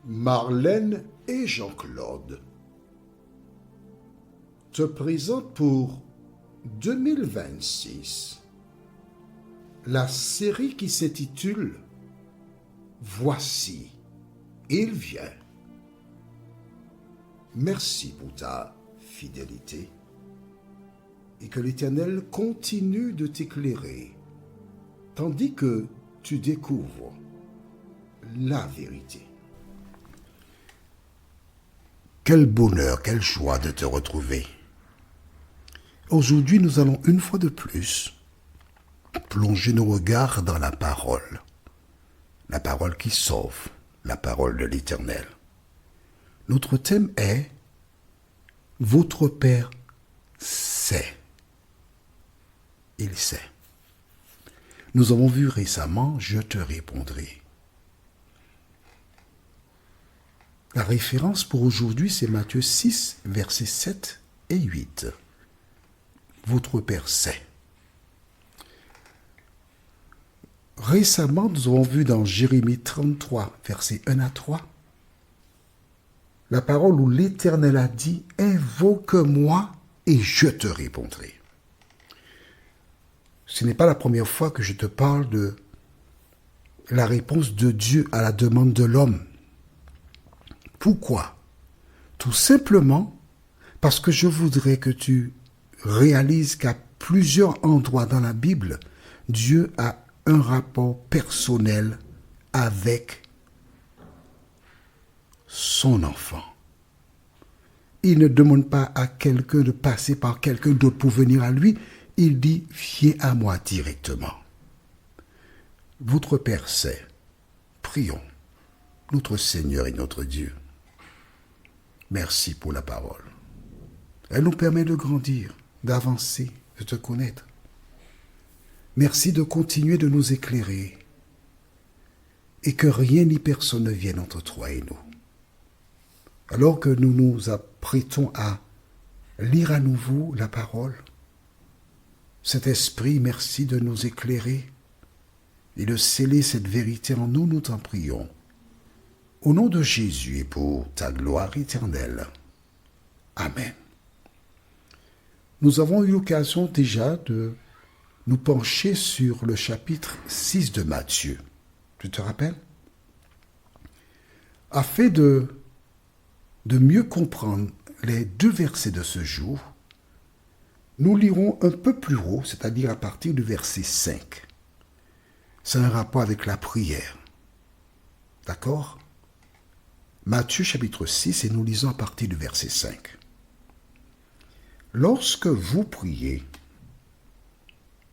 Marlène et Jean-Claude te présentent pour 2026 la série qui s'intitule « Voici, il vient ». Merci pour ta fidélité et que l'Éternel continue de t'éclairer tandis que tu découvres la vérité. Quel bonheur, quelle joie de te retrouver. Aujourd'hui, nous allons une fois de plus plonger nos regards dans la parole qui sauve, la parole de l'Éternel. Notre thème est « Votre Père sait ». Il sait. Nous avons vu récemment « Je te répondrai ». La référence pour aujourd'hui, c'est Matthieu 6, versets 7 et 8. Votre Père sait. Récemment, nous avons vu dans Jérémie 33, versets 1 à 3, la parole où l'Éternel a dit « Invoque-moi et je te répondrai ». Ce n'est pas la première fois que je te parle de la réponse de Dieu à la demande de l'homme. Pourquoi? Tout simplement parce que je voudrais que tu réalises qu'à plusieurs endroits dans la Bible, Dieu a un rapport personnel avec son enfant. Il ne demande pas à quelqu'un de passer par quelqu'un d'autre pour venir à lui. Il dit, viens à moi directement. Votre Père sait. Prions. Notre Seigneur et notre Dieu. Merci pour la parole. Elle nous permet de grandir, d'avancer, de te connaître. Merci de continuer de nous éclairer et que rien ni personne ne vienne entre toi et nous. Alors que nous nous apprêtons à lire à nouveau la parole, cet esprit, merci de nous éclairer et de sceller cette vérité en nous, nous t'en prions. Au nom de Jésus et pour ta gloire éternelle. Amen. Nous avons eu l'occasion déjà de nous pencher sur le chapitre 6 de Matthieu. Tu te rappelles? Afin de mieux comprendre les deux versets de ce jour, nous lirons un peu plus haut, c'est-à-dire à partir du verset 5. C'est un rapport avec la prière. D'accord? Matthieu chapitre 6 et nous lisons à partir du verset 5. Lorsque vous priez,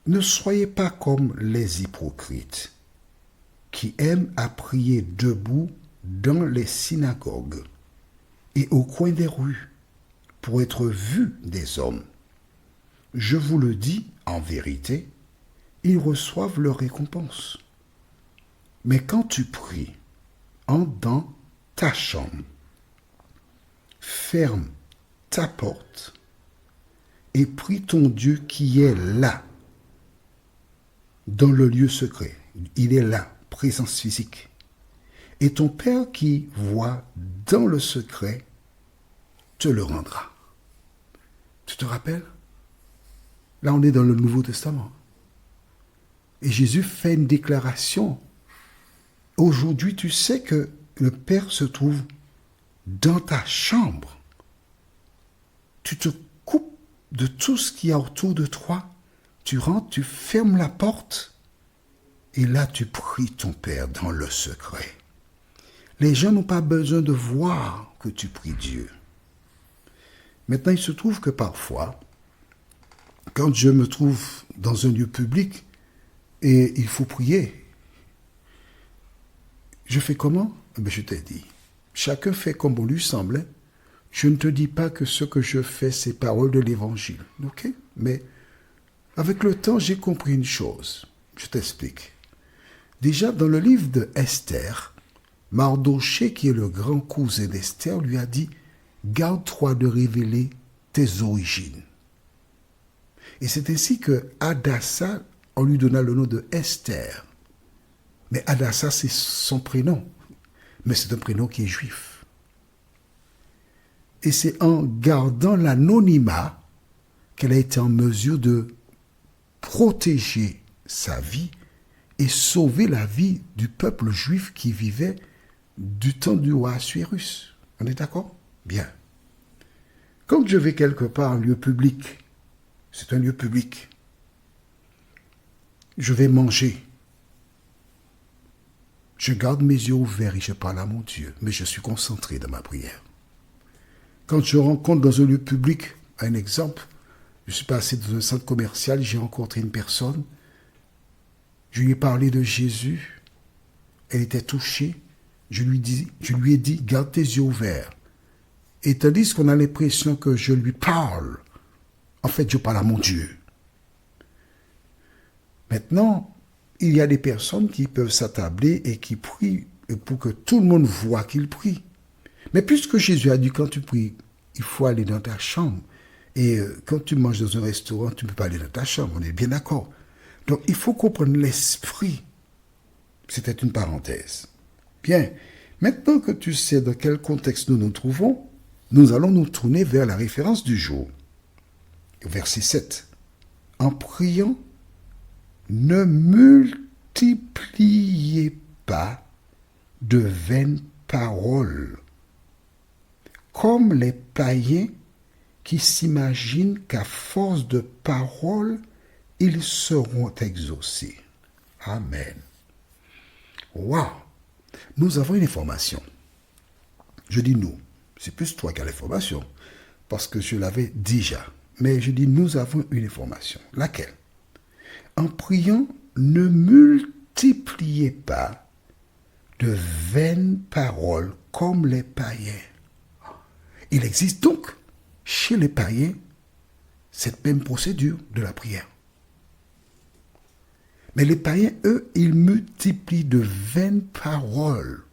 ne soyez pas comme les hypocrites qui aiment à prier debout dans les synagogues et au coin des rues pour être vus des hommes. Je vous le dis en vérité, ils reçoivent leur récompense. Mais quand tu pries, entre dans ta chambre, ferme ta porte et prie ton Dieu qui est là, dans le lieu secret. Il est là, présence physique. Et ton Père qui voit dans le secret te le rendra. Tu te rappelles? Là, on est dans le Nouveau Testament. Et Jésus fait une déclaration. Aujourd'hui, tu sais que le Père se trouve dans ta chambre. Tu te coupes de tout ce qu'il y a autour de toi. Tu rentres, tu fermes la porte. Et là, tu pries ton Père dans le secret. Les gens n'ont pas besoin de voir que tu pries Dieu. Maintenant, il se trouve que parfois, quand je me trouve dans un lieu public et il faut prier, je fais comment? Je t'ai dit. Chacun fait comme bon lui semble. Je ne te dis pas que ce que je fais, c'est parole de l'évangile. Ok? Mais avec le temps, j'ai compris une chose. Je t'explique. Déjà, dans le livre de Esther, Mardoché, qui est le grand cousin d'Esther, lui a dit « Garde-toi de révéler tes origines ». Et c'est ainsi que Hadassa, on lui donna le nom de Esther. Mais Hadassa, c'est son prénom. mais c'est un prénom qui est juif. Et c'est en gardant l'anonymat qu'elle a été en mesure de protéger sa vie et sauver la vie du peuple juif qui vivait du temps du roi Assuérus. On est d'accord? Bien. Quand je vais quelque part, un lieu public, c'est un lieu public, je vais manger. Je garde mes yeux ouverts et je parle à mon Dieu, mais je suis concentré dans ma prière. Quand je rencontre dans un lieu public, un exemple, je suis passé dans un centre commercial, j'ai rencontré une personne, je lui ai parlé de Jésus, elle était touchée, je lui ai dit, garde tes yeux ouverts. Et tandis qu'on a l'impression que je lui parle, en fait, je parle à mon Dieu. Maintenant, il y a des personnes qui peuvent s'attabler et qui prient pour que tout le monde voit qu'ils prient. Mais puisque Jésus a dit, quand tu pries, il faut aller dans ta chambre. Et quand tu manges dans un restaurant, tu ne peux pas aller dans ta chambre, on est bien d'accord. Donc, il faut comprendre l'esprit. C'était une parenthèse. Bien, maintenant que tu sais dans quel contexte nous nous trouvons, nous allons nous tourner vers la référence du jour. Verset 7. En priant, ne multipliez pas de vaines paroles, comme les païens qui s'imaginent qu'à force de paroles, ils seront exaucés. Amen. Waouh! Nous avons une information. Je dis nous. C'est plus toi qui as l'information, parce que je l'avais déjà. Mais je dis nous avons une information. Laquelle? En priant, ne multipliez pas de vaines paroles comme les païens. Il existe donc chez les païens cette même procédure de la prière. Mais les païens, eux, ils multiplient de vaines paroles.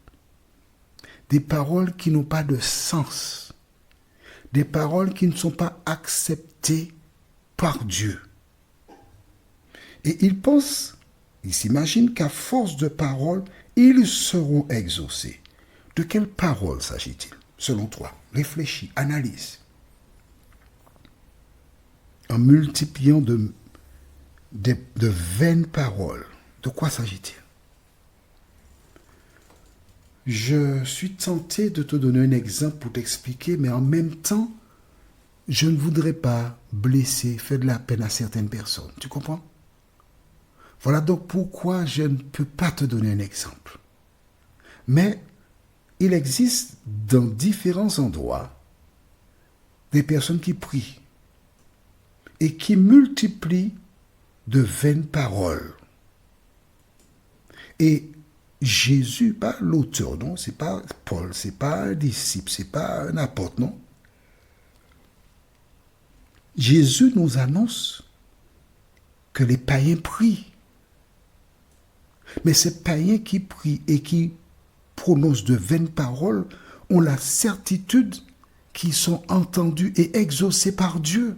Des paroles qui n'ont pas de sens. Des paroles qui ne sont pas acceptées par Dieu. Et ils pensent, ils s'imaginent qu'à force de paroles, ils seront exaucés. De quelles paroles s'agit-il, selon toi? Réfléchis, analyse. En multipliant de vaines paroles, de quoi s'agit-il? Je suis tenté de te donner un exemple pour t'expliquer, mais en même temps, je ne voudrais pas blesser, faire de la peine à certaines personnes. Tu comprends? Voilà donc pourquoi je ne peux pas te donner un exemple. Mais il existe dans différents endroits des personnes qui prient et qui multiplient de vaines paroles. Et Jésus, pas l'auteur, non, c'est pas Paul, c'est pas un disciple, c'est pas un apôtre, non. Jésus nous annonce que les païens prient. Mais ces païens qui prient et qui prononcent de vaines paroles ont la certitude qu'ils sont entendus et exaucés par Dieu.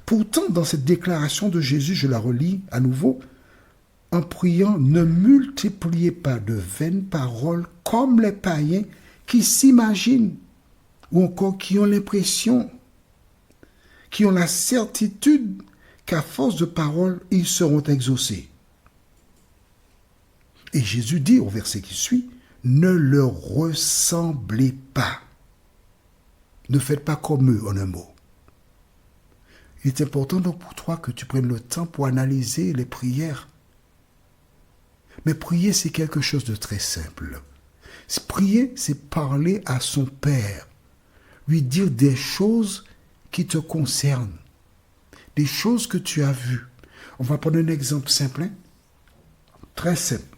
Pourtant, dans cette déclaration de Jésus, je la relis à nouveau, en priant, ne multipliez pas de vaines paroles comme les païens qui s'imaginent ou encore qui ont l'impression, qui ont la certitude qu'à force de paroles, ils seront exaucés. Et Jésus dit au verset qui suit, ne leur ressemblez pas. Ne faites pas comme eux en un mot. Il est important donc pour toi que tu prennes le temps pour analyser les prières. Mais prier, c'est quelque chose de très simple. Prier, c'est parler à son Père, lui dire des choses qui te concernent, des choses que tu as vues. On va prendre un exemple simple, hein? Très simple.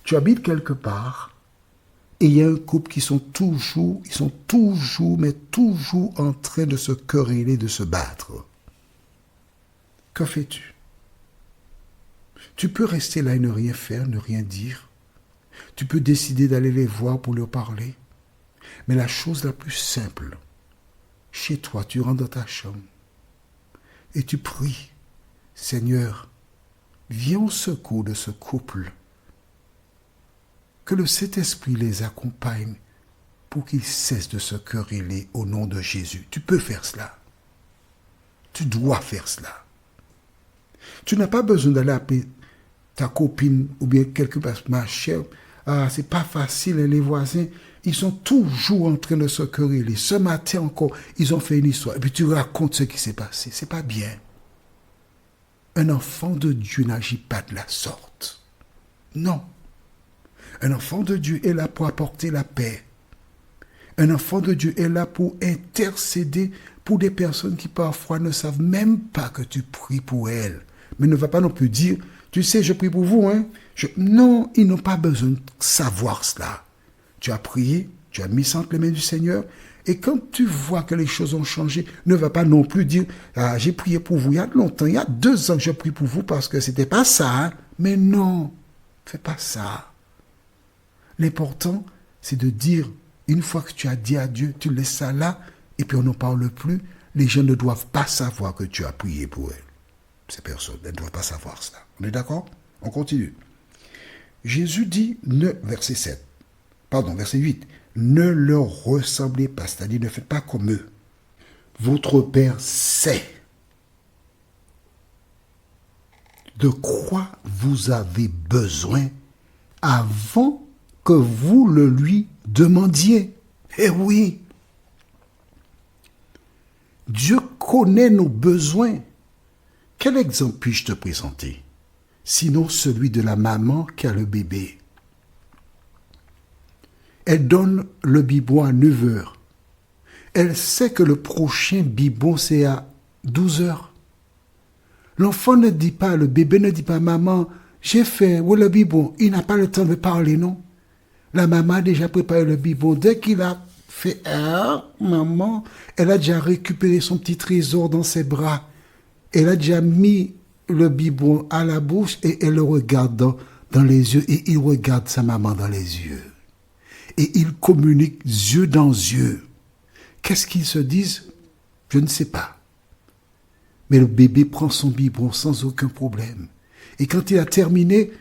Tu habites quelque part et il y a un couple qui sont toujours en train de se quereller, de se battre. Que fais-tu? Tu peux rester là et ne rien faire, ne rien dire. Tu peux décider d'aller les voir pour leur parler. Mais la chose la plus simple, chez toi, tu rentres dans ta chambre et tu pries, Seigneur, viens au secours de ce couple. Que le Saint-Esprit les accompagne pour qu'ils cessent de se quereller au nom de Jésus. Tu peux faire cela. Tu dois faire cela. Tu n'as pas besoin d'aller appeler ta copine ou bien quelque part, ma chère. Ah, c'est pas facile, les voisins, ils sont toujours en train de se quereller. Ce matin encore, ils ont fait une histoire. Et puis tu racontes ce qui s'est passé. C'est pas bien. Un enfant de Dieu n'agit pas de la sorte. Non. Un enfant de Dieu est là pour apporter la paix. Un enfant de Dieu est là pour intercéder pour des personnes qui parfois ne savent même pas que tu pries pour elles. Mais ne va pas non plus dire, tu sais, je prie pour vous, hein. Non, ils n'ont pas besoin de savoir cela. Tu as prié, tu as mis ça entre les mains du Seigneur, et quand tu vois que les choses ont changé, ne va pas non plus dire, ah, j'ai prié pour vous il y a longtemps, il y a 2 ans que je prie pour vous parce que c'était pas ça, hein. Mais non, fais pas ça. L'important, c'est de dire, une fois que tu as dit à Dieu, tu laisses ça là, et puis on n'en parle plus. Les gens ne doivent pas savoir que tu as prié pour elles. Ces personnes, elles ne doivent pas savoir cela. On est d'accord? On continue. Jésus dit, verset 8, ne leur ressemblez pas, c'est-à-dire ne faites pas comme eux. Votre Père sait de quoi vous avez besoin avant que vous le lui demandiez. Eh oui, Dieu connaît nos besoins. Quel exemple puis-je te présenter? Sinon celui de la maman qui a le bébé. Elle donne le biberon à 9 heures. Elle sait que le prochain biberon, c'est à 12 heures. L'enfant ne dit pas, le bébé ne dit pas, maman, j'ai fait, où le biberon? Il n'a pas le temps de parler, non? La maman a déjà préparé le biberon. Dès qu'il a fait, maman, elle a déjà récupéré son petit trésor dans ses bras. Elle a déjà mis le biberon à la bouche et elle le regarde dans les yeux et il regarde sa maman dans les yeux. Et ils communiquent yeux dans yeux. Qu'est-ce qu'ils se disent? Je ne sais pas. Mais le bébé prend son biberon sans aucun problème. Et quand il a terminé,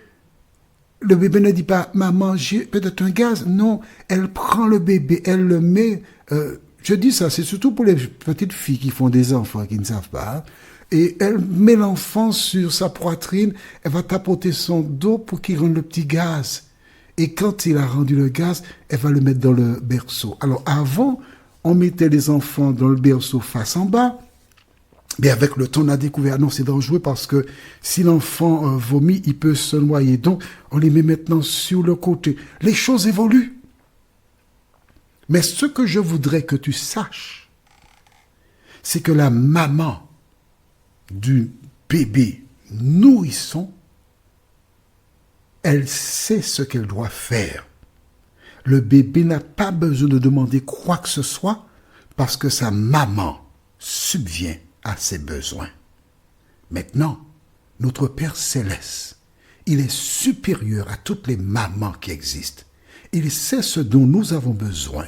le bébé ne dit pas, maman, j'ai peut-être un gaz. Non, elle prend le bébé, elle le met. Je dis ça, c'est surtout pour les petites filles qui font des enfants, qui ne savent pas. Et elle met l'enfant sur sa poitrine, elle va tapoter son dos pour qu'il rende le petit gaz. Et quand il a rendu le gaz, elle va le mettre dans le berceau. Alors avant, on mettait les enfants dans le berceau face en bas. Mais avec le temps, on a découvert, non, c'est dangereux parce que si l'enfant vomit, il peut se noyer. Donc, on les met maintenant sur le côté. Les choses évoluent. Mais ce que je voudrais que tu saches, c'est que la maman du bébé nourrisson, elle sait ce qu'elle doit faire. Le bébé n'a pas besoin de demander quoi que ce soit parce que sa maman subvient à ses besoins. Maintenant, notre Père Céleste, il est supérieur à toutes les mamans qui existent. Il sait ce dont nous avons besoin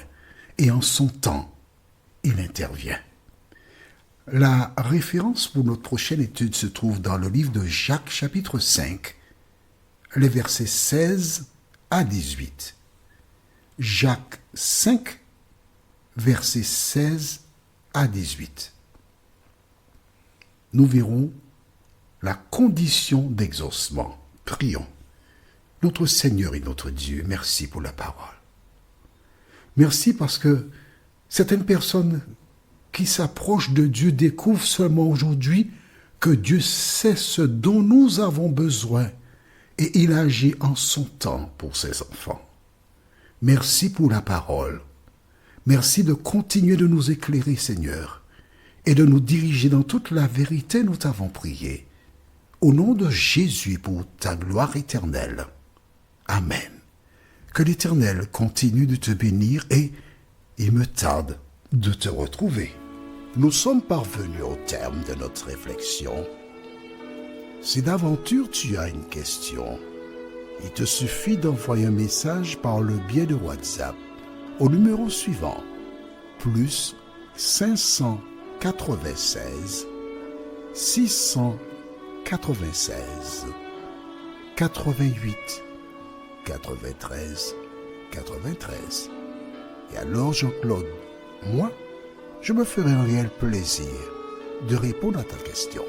et en son temps, il intervient. La référence pour notre prochaine étude se trouve dans le livre de Jacques, chapitre 5, les versets 16 à 18. Jacques 5, versets 16 à 18. Nous verrons la condition d'exaucement. Prions. Notre Seigneur et notre Dieu, merci pour la parole. Merci parce que certaines personnes qui s'approchent de Dieu découvrent seulement aujourd'hui que Dieu sait ce dont nous avons besoin et il agit en son temps pour ses enfants. Merci pour la parole. Merci de continuer de nous éclairer, Seigneur, et de nous diriger dans toute la vérité, nous t'avons prié. Au nom de Jésus, pour ta gloire éternelle. Amen. Que l'Éternel continue de te bénir et il me tarde de te retrouver. Nous sommes parvenus au terme de notre réflexion. Si d'aventure tu as une question, il te suffit d'envoyer un message par le biais de WhatsApp au numéro suivant, plus 596 696 88 93 93. Et alors, Jean-Claude, moi, je me ferai un réel plaisir de répondre à ta question.